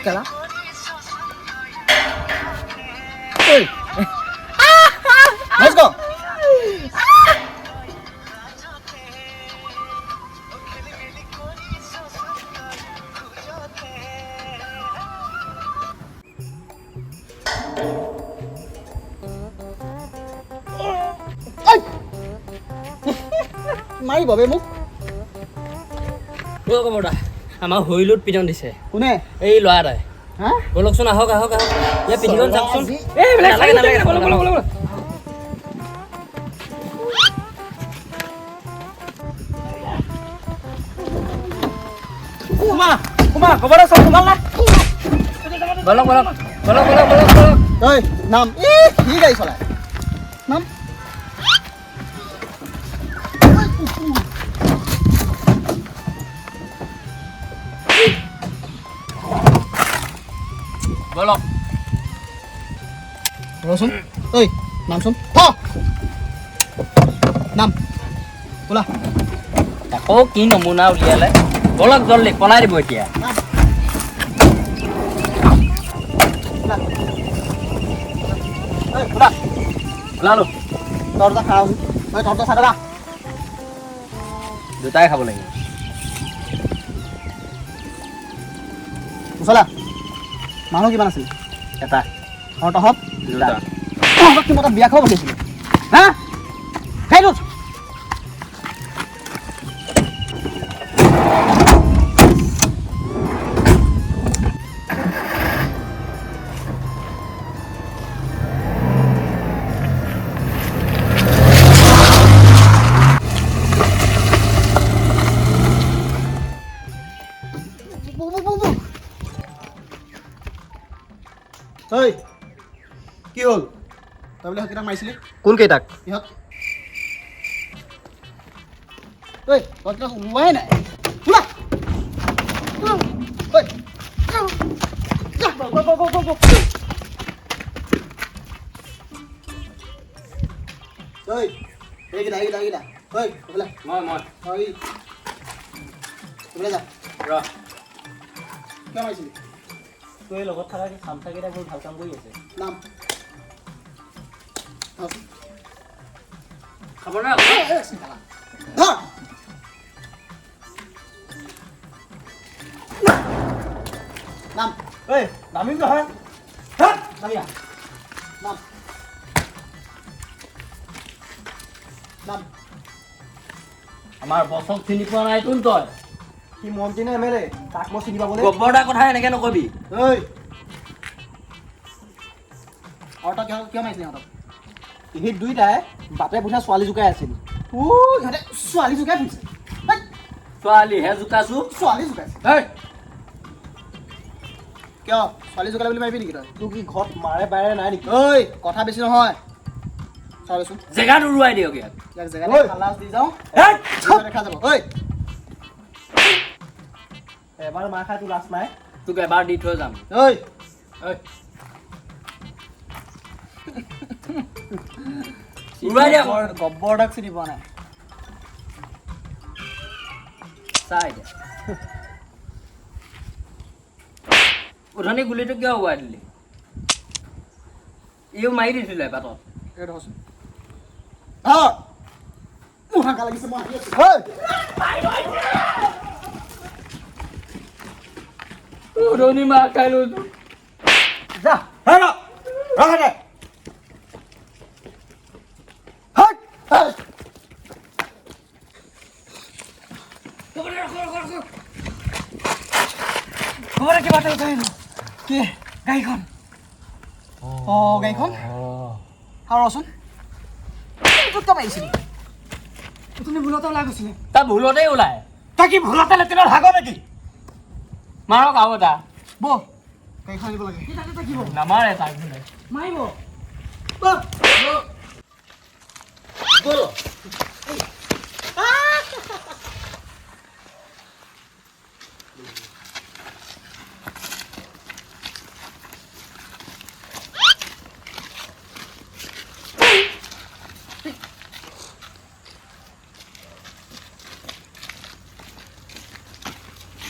কেলা ঐ let's go মাৰিব বে মোক ও কবৰা আমাৰ হইলুত পিজন দিছে কোনে এই লৰাটাই হা বলকচোন আহক ইয়া পিজন চাকচোন এই বেলেগ নালাগে বল কুমা কবৰা সব কুমাল না বলক ঐ নাম কি গাড়ী চলাই নাম বলক ৰচোন ঐ নাম চোন নাম বোলা আকৌ কি নমুনা উলিয়ালে বলক জলদি পলাই দিব এতিয়া ওলালো তহঁতৰ খাওঁ ঐ তহঁতৰ চাই দাদা দুটাই খাব লাগিব মুছলা মানুহ কিমান আছিল এটা তহঁত দুটা কি মই বিয়া খাব গৈছিলোঁ হা খাই দিওঁ ঐ কি হ'ল তই বোলে কেইটাক মাৰিছিলি কোন কেইটাক ইহঁত ঐ তহঁতকেইটাক ওলোৱাই নাই ওলা ঐ ঐ এইকেইটা ঐ বোলে মই বোলে যা ৰ কিয় মাৰিছিলি তই লগত থকা চামচাকেইটা বহুত ভাল কাম কৰি আছে নাম খাব না ধৰ নাম ঐ নামিম নহয় নামিয়া নাম নাম আমাৰ বছক চিনি পোৱা নাই তোন তই কি মন্ত্ৰী নে এমএলএ তাক মই চিনি পাবলৈ গব্বৰদাৰ কথা এনেকে নকবি ঐ আৰু তই কিয় মাৰিছিলি সিহঁতক ইহঁত দুইটাই বাটে পুঠা ছোৱালী জোকাই আছিল ইহঁতে ছোৱালী জোকাই ফুৰিছে ছোৱালীহে জোকাছো ছোৱালী জোকাইছে কিয় ছোৱালী জোকালে বুলি মাৰিবি নেকি তই তোৰ কি ঘৰত মাৰে বাইৰে নাই নেকি ঐ কথা বেছি নহয় চাওঁচোন জেগাত উৰুৱাই দিয়ক ইয়াক ইয়াক জেগাত খালাচ দি যাওঁ দেখা যাব ঐ এবাৰ মাৰ খাই তোৰ লাজ নাই তোক এবাৰ দি থৈ যাম ঐ উৰুৱাই দিয়ক গব্বৰদাক চিনি পোৱা নাই চাই দে উঠনি গুলিটো কিয় উৰুৱাই দিলি ইও মাৰি দিছিলে বাটত এইটো হচোন মোৰ হাঁকা লাগিছে মই আহি আছো উঠনি মাৰ খাই লৈছো যা ৰহ কিবা এটা উঠাই কি গাড়ীখন গাড়ীখন আৰু ৰচোন ক'ত মাৰিছিলি তুমি ভুলতে ওলাই গৈছিলি তাৰ ভুলতেই ওলাই তই কি ভুলতে লেট্ৰিনত ভাগ নেকি মাৰক আৰু এটা বৌ গাড়ীখন আনিব লাগে নামাৰে তাক ভুলে মাৰিব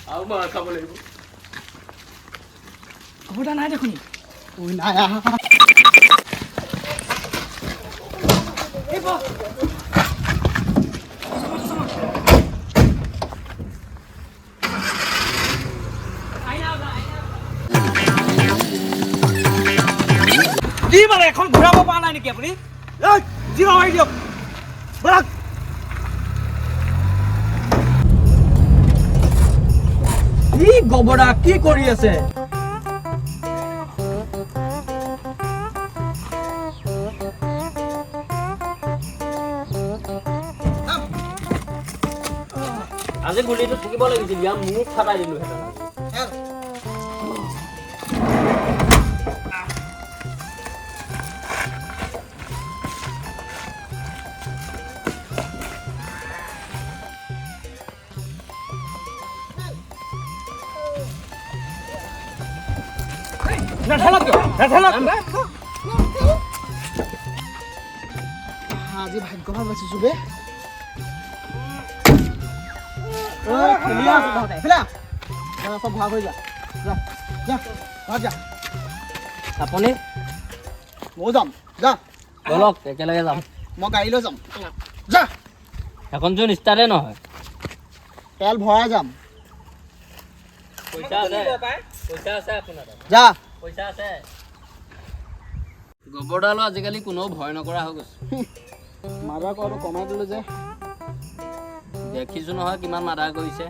আৰু মাৰ খাব লাগিব গোবৰদা নাই দেখোন ঐ নাই আহা এই বহ কি মানে এখন ঘূৰাব পৰা নাই নেকি আপুনি জিৰ মাৰি দিয়ক বলক কি গোবৰদা কি কৰি আছে আজি গুলিটো থাকিব লাগিছিল ইয়াৰ মুখ ফাটাই দিলো হেঁতেন আজি ভাগ্য ভাল পাইছোঁ বে চব ভাগ হৈ যা যা যা ঘৰত যা আপুনি ময়ো যাম যা বলক একেলগে যাম মই গাড়ী লৈ যাম যা এখন যোন ষ্টাৰ্টে নহয় তেল ভৰাই যাম পইচা আছে পইচা আছে আপোনাৰ যা পইচা আছে গোবৰডালো আজিকালি কোনেও ভয় নকৰা হৈ গৈছে মাৰা কৰাটো কমাই দিলোঁ যে দেখিছো নহয় কিমান মাৰ্ডাৰ কৰিছে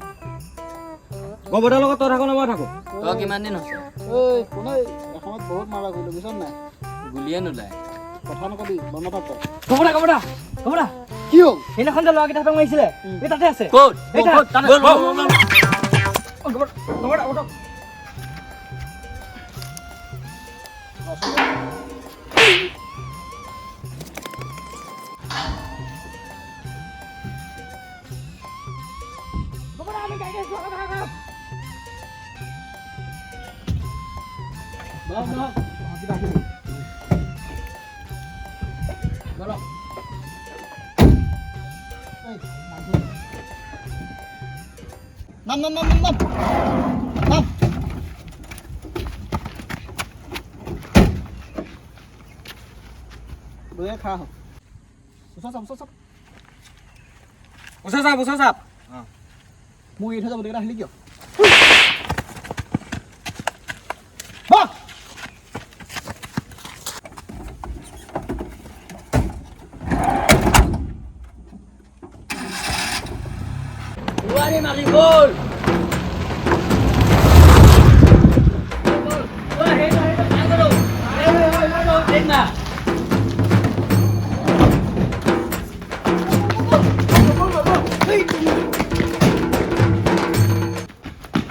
গোবৰদাৰ লগত তই থাকো না মই থাকো তই কিমান দিন হৈছে ঐ কোনে এসময়ত বহুত মাৰা কৰিলোঁ বুজিছ নাই গুলিয়ে নোলায় কথা নকবি বন্ধ থাক তই গোবৰদা গোবৰদা গোবৰদা কি হ'ল সেইদিনাখন যে ল'ৰাকেইটা হাতক মাৰিছিলে এই তাতে আছে ক'ত এইটা। ক'ত তাতে বল, বল, বল, গোবৰদা গোবৰদা উঠক গোবৰদা আমি গাড়ী আছো নাম নাম নাম নাম নাম নাম বয়ে খা হ উচা চাপ উচা চাপ মোৰ এৰি থৈ যাব গোটেইকেইটা আহিলি কিয় বাহ Wari mari gol. Wah, hebat hebat angkaro. Ayo, dengar.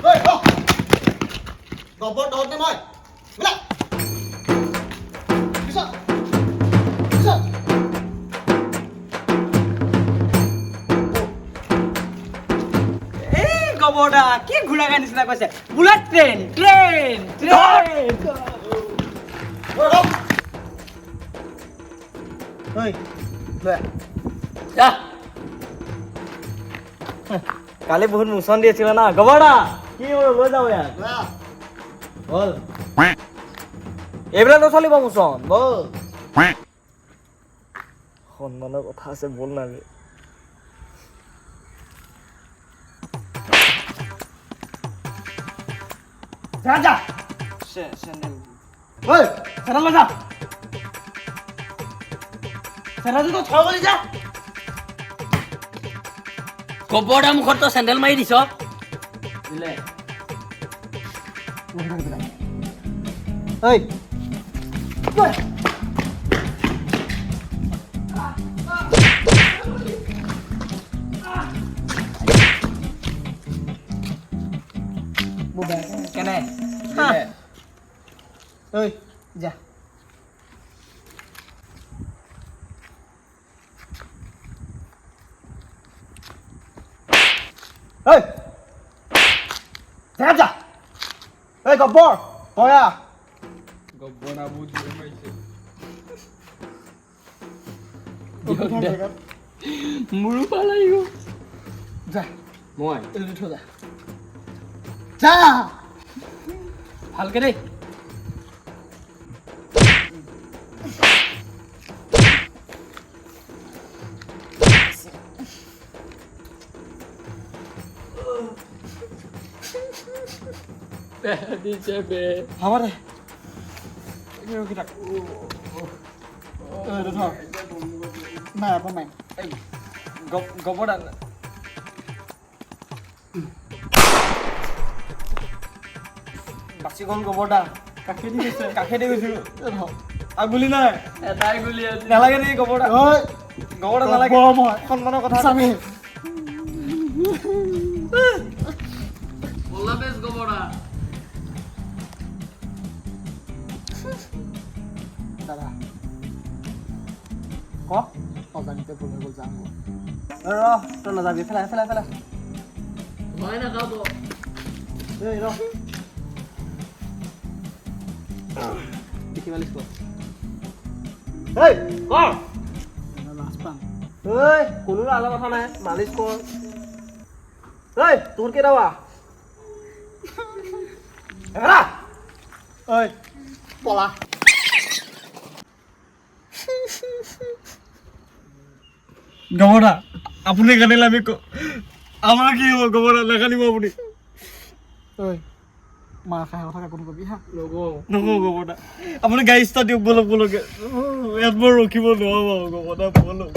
ঐ হ গবৰ দহত নে মই বলা পিছত পিছত গোবৰদা কি ঘোঁৰাগাই নিচিনা কৈছে বুলেট ট্ৰেইন ট্ৰেইন ট্ৰেইন ঐ লৈ Ya. কালি বহুত মোচন দি আছিলে না গোবৰদা কি হ'ল লৈ যাওঁ ইয়াত আহ বল এইবিলাক নচলিব মোচন বল সন্মানৰ কথা আছে বল না যা চেন্ডেল ঐ চেন্ডেল লৈ যা চেন্ডেলটো থৈ গলি যা গোবৰডা মুখত তো চেণ্ডেল মাৰি দিছ দিলে ঐ কেনে ঐ যা ঐ যা যা ঐ গব্বৰ তয়া গব্বনা বহুত জোৰে মাৰিছে মোৰো ভাল লাগিব যা মই এইটো থৈ যা যা ভালকে দেই দিছে বে হ'ব দে ৰখি থাক এইটো ধৰ নাই আকৌ নাই গোবৰ দা বাচি গ'ল গোবৰ দা কাষেদি গৈছিলোঁ আগগুলি নাই এটাই গুলি আছে নালাগে নেকি গোবৰ দা ঐ গোবৰ দা নালাগে গৰম হয় সন্মানৰ কথা চাবি বলা বেছ গবৰা দাদা ক অজানিতে ভুল হৈ গ'ল যাম ৰ তই নাযাবি ফেলাই মই নাখাব এই ৰ দেখি মালিচ কৰ এই কৰ লাজ পাম ঐ কোনো আলা কথা নাই মালিচ কৰ ঐ তোৰ কেইটা ৱা এৰা ঐ পলা গোবৰ দা আপুনি কান্দিলে আমি আমাৰ কি হ'ব গোবৰ দা নাকান্দিব আপুনি ঐ মাৰ খাই কথা কাকো নকবি হা নকওঁ গোবৰ দা আপুনি গাড়ী ষ্টাৰ্ট দিয়ক বলক ইয়াত মই ৰখিব নোৱাৰো গোবৰ দা বলক